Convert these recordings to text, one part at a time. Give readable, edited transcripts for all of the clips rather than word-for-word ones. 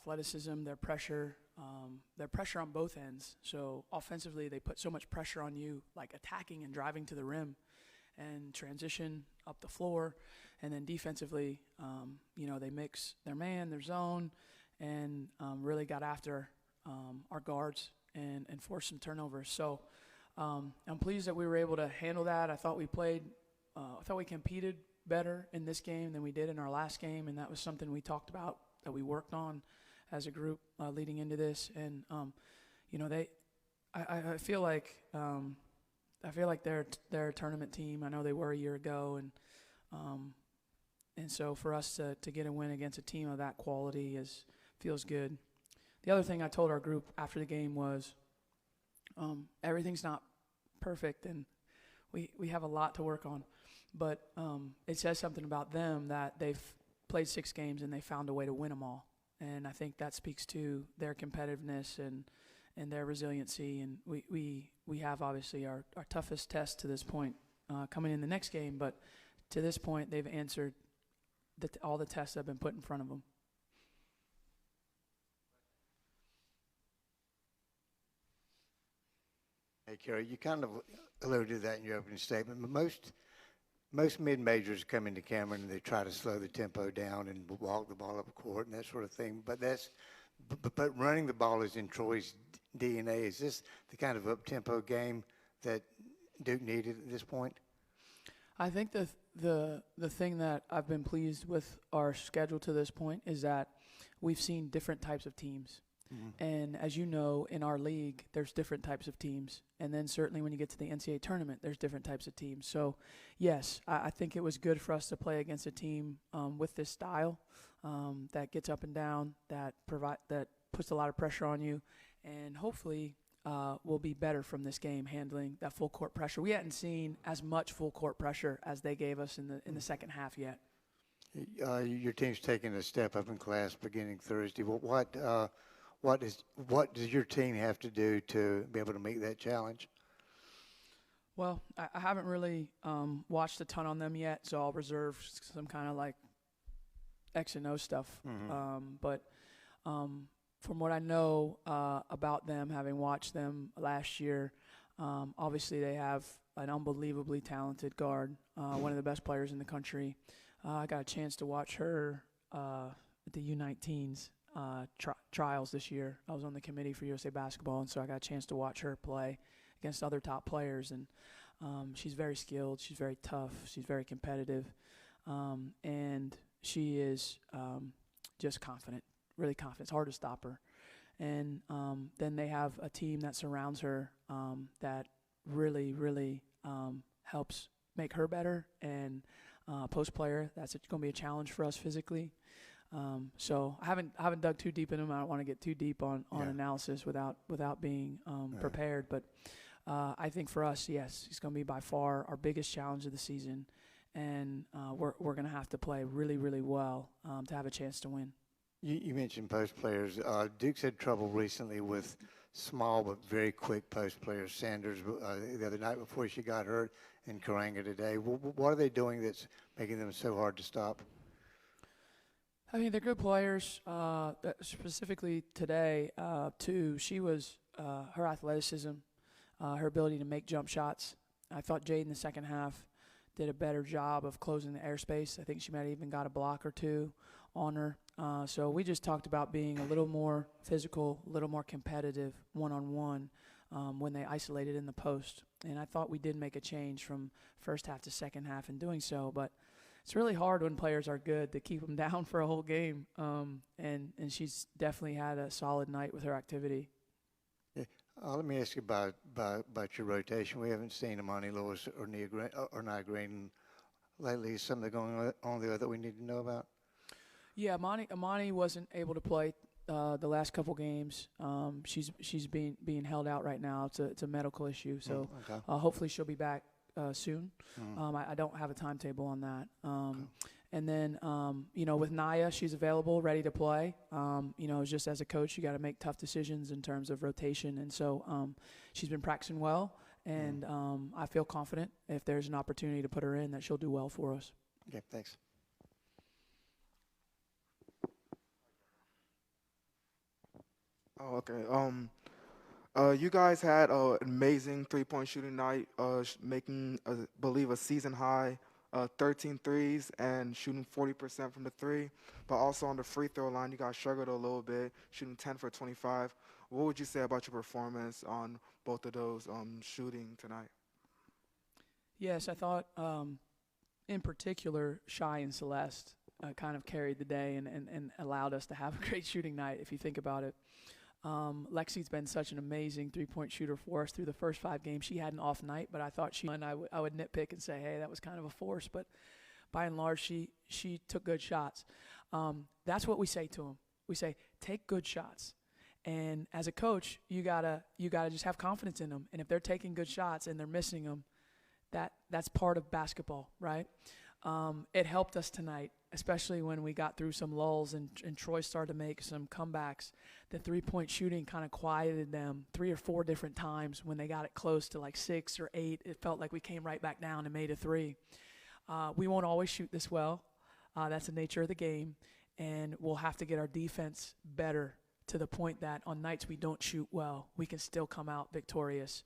athleticism, their pressure on both ends. So offensively, they put so much pressure on you, like attacking and driving to the rim and transition up the floor. And then defensively, they mix their man, their zone, and really got after our guards and forced some turnovers. So I'm pleased that we were able to handle that. I thought we competed better in this game than we did in our last game, and that was something we talked about, that we worked on as a group leading into this. And I feel like they're a tournament team. I know they were a year ago, and so for us to get a win against a team of that quality feels good. The other thing I told our group after the game was everything's not perfect, and we have a lot to work on. But it says something about them that they've played 6 games and they found a way to win them all. And I think that speaks to their competitiveness and their resiliency. And we have obviously our toughest test to this point coming in the next game. But to this point, they've answered all the tests that have been put in front of them. Hey, Kerry, you kind of alluded to that in your opening statement. But most mid-majors come into Cameron and they try to slow the tempo down and walk the ball up court and that sort of thing. But running the ball is in Troy's DNA. Is this the kind of up-tempo game that Duke needed at this point? I think the thing that I've been pleased with our schedule to this point is that we've seen different types of teams. Mm-hmm. And as you know, in our league, there's different types of teams. And then certainly when you get to the NCAA tournament, there's different types of teams. So, yes, I think it was good for us to play against a team with this style that gets up and down, that puts a lot of pressure on you, and hopefully we'll be better from this game handling that full court pressure. We hadn't seen as much full court pressure as they gave us in the second half yet. Your team's taking a step up in class beginning Thursday. What does your team have to do to be able to meet that challenge? Well, I haven't really watched a ton on them yet, so I'll reserve some kind of like X and O stuff. Mm-hmm. But from what I know about them, having watched them last year, obviously they have an unbelievably talented guard, one of the best players in the country. I got a chance to watch her at the U19s. Trials this year. I was on the committee for USA Basketball, and so I got a chance to watch her play against other top players. And she's very skilled. She's very tough. She's very competitive. And she is just confident, really confident. It's hard to stop her. And then they have a team that surrounds her that really, really helps make her better. And post player, that's going to be a challenge for us physically. So I haven't dug too deep in them. I don't want to get too deep on analysis without being prepared. But I think for us, yes, it's going to be by far our biggest challenge of the season, and we're going to have to play really, really well to have a chance to win. You mentioned post players. Duke's had trouble recently with small but very quick post players. Sanders the other night before she got hurt, and Karanga today. What are they doing that's making them so hard to stop? I mean, they're good players. Specifically today, too, she was her athleticism, her ability to make jump shots. I thought Jade in the second half did a better job of closing the airspace. I think she might have even got a block or two on her. So we just talked about being a little more physical, a little more competitive one-on-one when they isolated in the post. And I thought we did make a change from first half to second half in doing so, but it's really hard when players are good to keep them down for a whole game, and she's definitely had a solid night with her activity. Yeah. Let me ask you about your rotation. We haven't seen Amani Lewis or Nia Green lately. Is something going on there that we need to know about? Yeah, Amani wasn't able to play the last couple games. She's being held out right now. It's a medical issue, so okay. Hopefully she'll be back soon. Mm-hmm. I don't have a timetable on that. Okay. And then, with Naya, she's available, ready to play. Just as a coach, you got to make tough decisions in terms of rotation. And so she's been practicing well, and I feel confident if there's an opportunity to put her in that she'll do well for us. Okay, thanks. Oh, okay. You guys had an amazing three-point shooting night, making, believe, a season high 13 threes and shooting 40% from the three. But also on the free throw line, you guys struggled a little bit, shooting 10 for 25. What would you say about your performance on both of those shooting tonight? Yes, I thought in particular, Shy and Celeste kind of carried the day and allowed us to have a great shooting night, if you think about it. Lexi's been such an amazing three-point shooter for us through the first 5 games. She had an off night, but I thought I would nitpick and say, hey, that was kind of a force. But by and large, she took good shots. That's what we say to them. We say, take good shots. And as a coach, you gotta just have confidence in them. And if they're taking good shots and they're missing them, that's part of basketball, right? It helped us tonight, especially when we got through some lulls and Troy started to make some comebacks. The three-point shooting kind of quieted them 3 or 4 different times when they got it close to like 6 or 8. It felt like we came right back down and made a 3. We won't always shoot this well. That's the nature of the game, and we'll have to get our defense better to the point that on nights we don't shoot well, we can still come out victorious.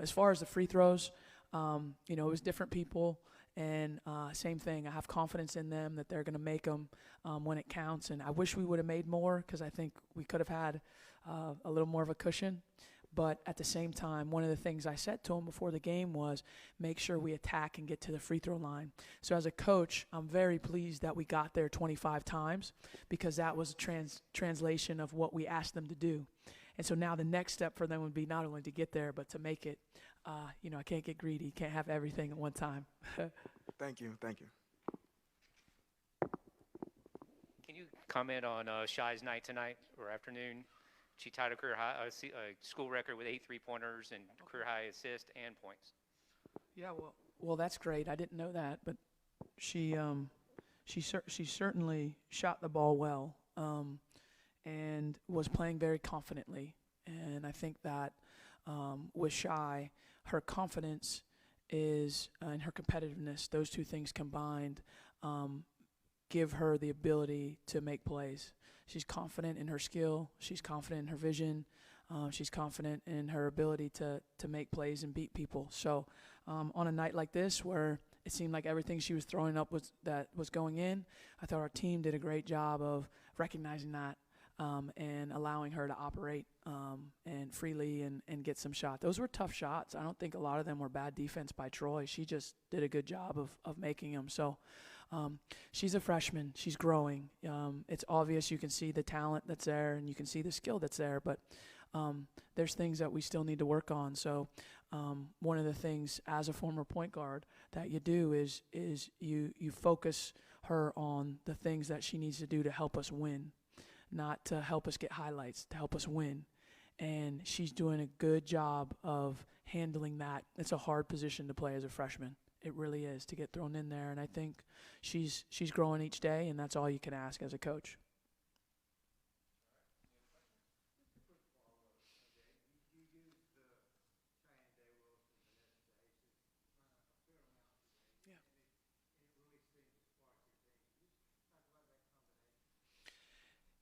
As far as the free throws, it was different people. And same thing, I have confidence in them that they're going to make them when it counts. And I wish we would have made more because I think we could have had a little more of a cushion. But at the same time, one of the things I said to them before the game was make sure we attack and get to the free throw line. So as a coach, I'm very pleased that we got there 25 times because that was a translation of what we asked them to do. And so now the next step for them would be not only to get there, but to make it. I can't get greedy. Can't have everything at one time. Thank you. Can you comment on Shy's night tonight or afternoon? She tied a career high, school record with 8 3-pointers and career high assists and points. Yeah, well, that's great. I didn't know that, but she certainly shot the ball well and was playing very confidently. And I think that with Shy, her confidence is and her competitiveness, those two things combined, give her the ability to make plays. She's confident in her skill. She's confident in her vision. She's confident in her ability to make plays and beat people. So on a night like this where it seemed like everything she was throwing up was going in, I thought our team did a great job of recognizing that and allowing her to operate and freely and get some shots. Those were tough shots. I don't think a lot of them were bad defense by Troy. She just did a good job of making them. So she's a freshman. She's growing. It's obvious you can see the talent that's there and you can see the skill that's there, but there's things that we still need to work on. So one of the things as a former point guard that you do is you focus her on the things that she needs to do to help us win, not to help us get highlights, to help us win. And she's doing a good job of handling that. It's a hard position to play as a freshman. It really is, to get thrown in there. And I think she's growing each day, and that's all you can ask as a coach.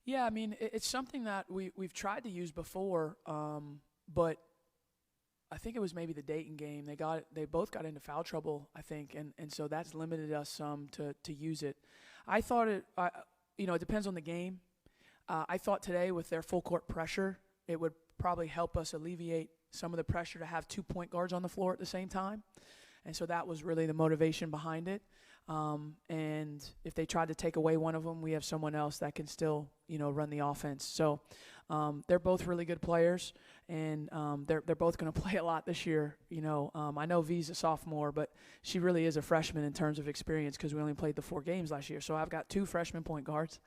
Yeah, I mean, it's something that we've tried to use before, but I think it was maybe the Dayton game. They both got into foul trouble, I think, and so that's limited us some to use it. I thought it depends on the game. I thought today with their full court pressure, it would probably help us alleviate some of the pressure to have 2 point guards on the floor at the same time, and so that was really the motivation behind it. And if they tried to take away one of them, we have someone else that can still, run the offense. So they're both really good players, and they're both going to play a lot this year. I know V's a sophomore, but she really is a freshman in terms of experience because we only played the 4 games last year. So I've got 2 freshman point guards,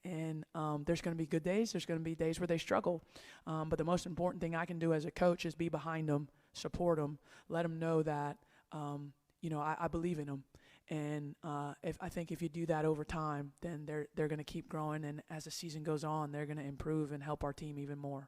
and there's going to be good days. There's going to be days where they struggle. But the most important thing I can do as a coach is be behind them, support them, let them know that, I believe in them. And I think if you do that over time, then they're going to keep growing, and as the season goes on, they're going to improve and help our team even more.